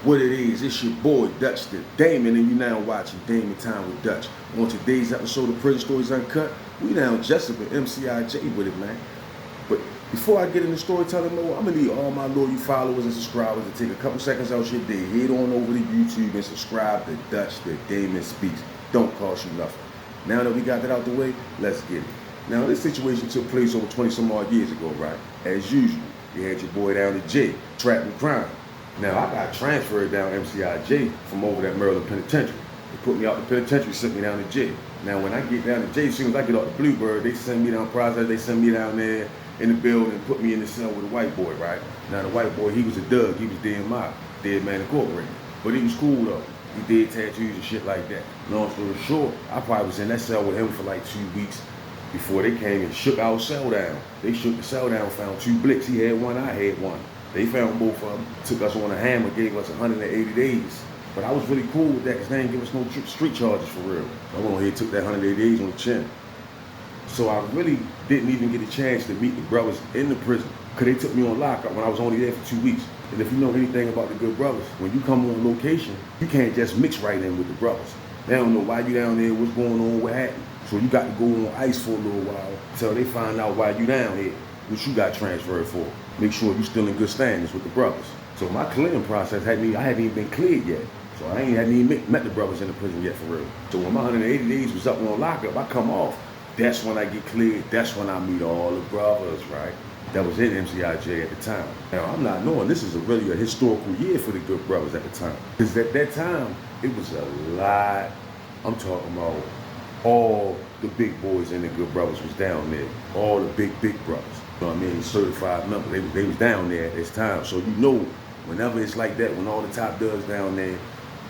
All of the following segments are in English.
What it is, it's your boy Dutch the Damon, and you now watching Damon Time with Dutch. On today's episode of Prison Stories Uncut, we now Jessup and MCIJ with it, man. But before I get into storytelling mode, I'm gonna need all my loyal followers and subscribers to take a couple seconds out your day, head on over to YouTube and subscribe to Dutch the Damon Speaks. Don't cost you nothing. Now that we got that out the way, let's get it. Now this situation took place over 20 some odd years ago, right? As usual, you had your boy down to jail, trapped in crime. Now, I got transferred down MCIJ from over that Maryland penitentiary. They put me out the penitentiary, sent me down to jail. Now, when I get down to jail, as soon as I get off the Bluebird, they send me down process, they send me down there in the building and put me in the cell with a white boy, right? Now, the white boy, he was a Doug, he was DMI, Dead Man Incorporated. But he was cool though. He did tattoos and shit like that. Long story short, I probably was in that cell with him for like 2 weeks before they came and shook our cell down. They shook the cell down, found 2 blicks. He had one, I had one. They found both of them, took us on a hammer, gave us 180 days. But I was really cool with that because they didn't give us no street charges for real. I went on here and took that 180 days on the chin. So I really didn't even get a chance to meet the brothers in the prison because they took me on lockup when I was only there for 2 weeks. And if you know anything about the good brothers, when you come on location, you can't just mix right in with the brothers. They don't know why you down there, what's going on, what happened. So you got to go on ice for a little while until they find out why you down here, what you got transferred for. Make sure you still in good standings with the brothers. So my clearing process I hadn't even been cleared yet. So I hadn't even met the brothers in the prison yet for real. So when my 180 days was up on lockup, I come off. That's when I get cleared. That's when I meet all the brothers, right? That was in MCIJ at the time. Now I'm not knowing this is really a historical year for the good brothers at the time. Because at that time, it was a lot. I'm talking about all the big boys and the good brothers was down there. All the big brothers. You know what I mean? Certified members. They was down there at this time. So you know, whenever it's like that, when all the top dogs down there,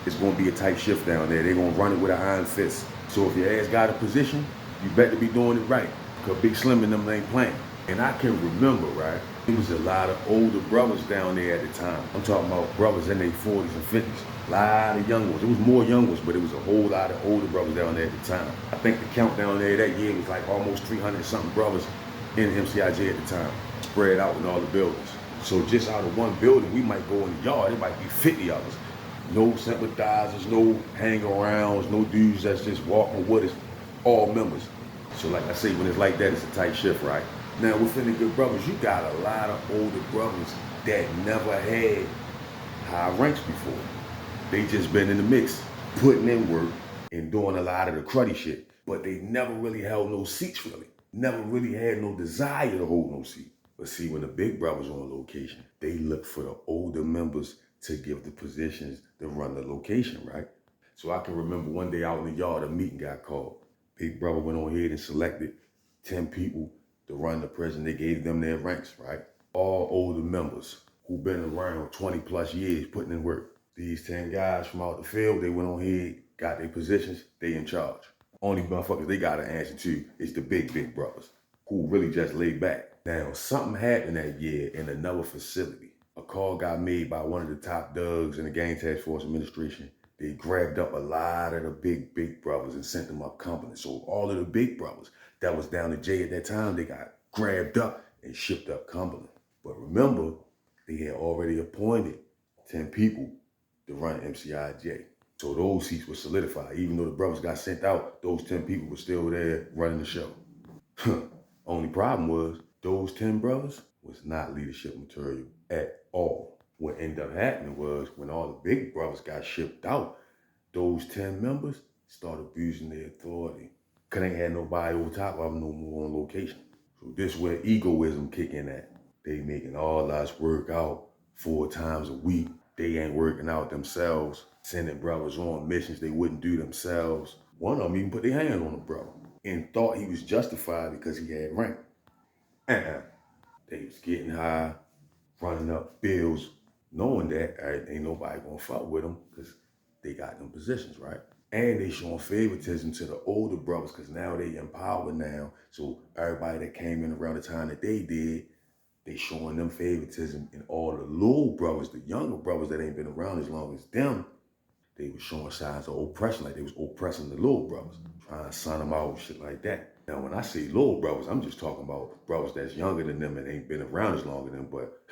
it's gonna be a tight shift down there. They're gonna run it with an iron fist. So if your ass got a position, you better be doing it right. Cause Big Slim and them ain't playing. And I can remember, right? There was a lot of older brothers down there at the time. I'm talking about brothers in their 40s and 50s. A lot of young ones. It was more young ones, but it was a whole lot of older brothers down there at the time. I think the count down there that year was like almost 300 something brothers in MCIJ at the time, spread out in all the buildings. So just out of one building, we might go in the yard, it might be 50 of us. No sympathizers, no hang-arounds, no dudes that's just walking with us, all members. So like I say, when it's like that, it's a tight shift, right? Now within the good brothers, you got a lot of older brothers that never had high ranks before. They just been in the mix, putting in work and doing a lot of the cruddy shit, but they never really held no seats really. Never really had no desire to hold no seat. But see, when the big brothers on location, they look for the older members to give the positions to run the location, right? So I can remember one day out in the yard, a meeting got called. Big brother went on ahead and selected 10 people to run the prison. They gave them their ranks, right? All older members who've been around 20 plus years putting in work. These 10 guys from out the field, they went on ahead, got their positions, they in charge. Only motherfuckers they got to answer to is the big brothers who really just lay back. Now, something happened that year in another facility. A call got made by one of the top dogs in the Gang Task Force Administration. They grabbed up a lot of the big brothers and sent them up company. So all of the big brothers that was down to J at that time, they got grabbed up and shipped up Cumberland. But remember, they had already appointed 10 people to run MCIJ. So those seats were solidified. Even though the brothers got sent out, those 10 people were still there running the show. Only problem was, those 10 brothers was not leadership material at all. What ended up happening was, when all the big brothers got shipped out, those 10 members started abusing their authority. Cause they ain't had nobody over top of them no more on location. So this where egoism kick in at. They making all us work out 4 times a week. They ain't working out themselves, sending brothers on missions they wouldn't do themselves. One of them even put their hand on a brother and thought he was justified because he had rank. They was getting high, running up bills, knowing that ain't nobody gonna fuck with them because they got them positions, right? And they showing favoritism to the older brothers because now they in power now. So everybody that came in around the time that they did, they showing them favoritism, and all the little brothers, the younger brothers that ain't been around as long as them, they was showing signs of oppression, like they was oppressing the little brothers, trying to son them out, shit like that. Now, when I say little brothers, I'm just talking about brothers that's younger than them and ain't been around as long as them, but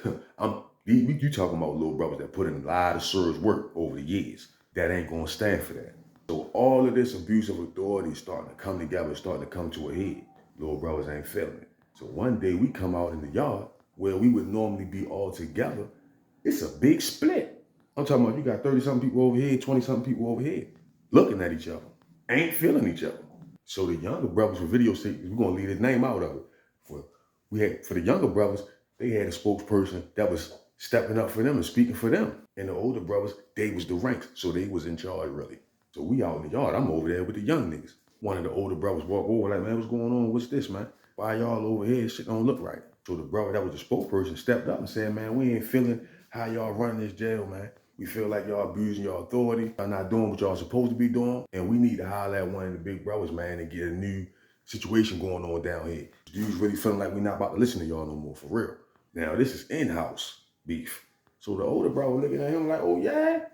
You talking about little brothers that put in a lot of serious work over the years. That ain't gonna stand for that. So all of this abuse of authority is starting to come together, starting to come to a head. Little brothers ain't feeling it. So one day we come out in the yard where we would normally be all together. It's a big split. I'm talking about you got 30-something people over here, 20-something people over here, looking at each other, ain't feeling each other. So the younger brothers with video statements, we're gonna leave his name out of it. For the younger brothers, they had a spokesperson that was stepping up for them and speaking for them. And the older brothers, they was the ranks, so they was in charge really. So we out in the yard, I'm over there with the young niggas. One of the older brothers walk over like, man, what's going on? What's this, man? Why y'all over here? Shit don't look right. So the brother that was the spokesperson stepped up and said, man, we ain't feeling how y'all running this jail, man. We feel like y'all abusing your authority. Y'all not doing what y'all supposed to be doing. And we need to holler at one of the big brothers, man, and get a new situation going on down here. Dudes really feeling like we not about to listen to y'all no more, for real. Now, this is in-house beef. So the older brother looking at him like, oh, yeah?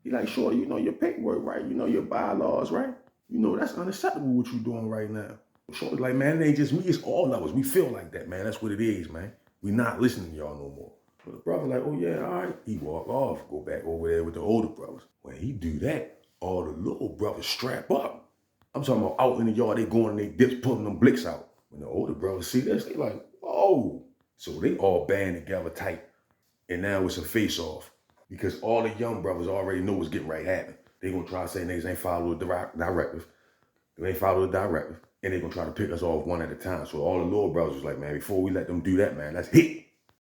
He like, sure, you know your paperwork, right? You know your bylaws, right? You know that's unacceptable what you doing right now. Shorty's like, man, it ain't just me, it's all of us. We feel like that, man. That's what it is, man. We not listening to y'all no more. So the brother like, oh yeah, all right. He walk off, go back over there with the older brothers. When he do that, all the little brothers strap up. I'm talking about out in the yard, they going and they dips, pulling them blicks out. When the older brothers see this, they like, whoa. So they all band together tight. And now it's a face-off. Because all the young brothers already know what's getting ready to happen. They gonna try to say niggas ain't follow the directive. They ain't follow the directive. And they gonna try to pick us off one at a time. So all the little brothers was like, man, before we let them do that, man, let's hit.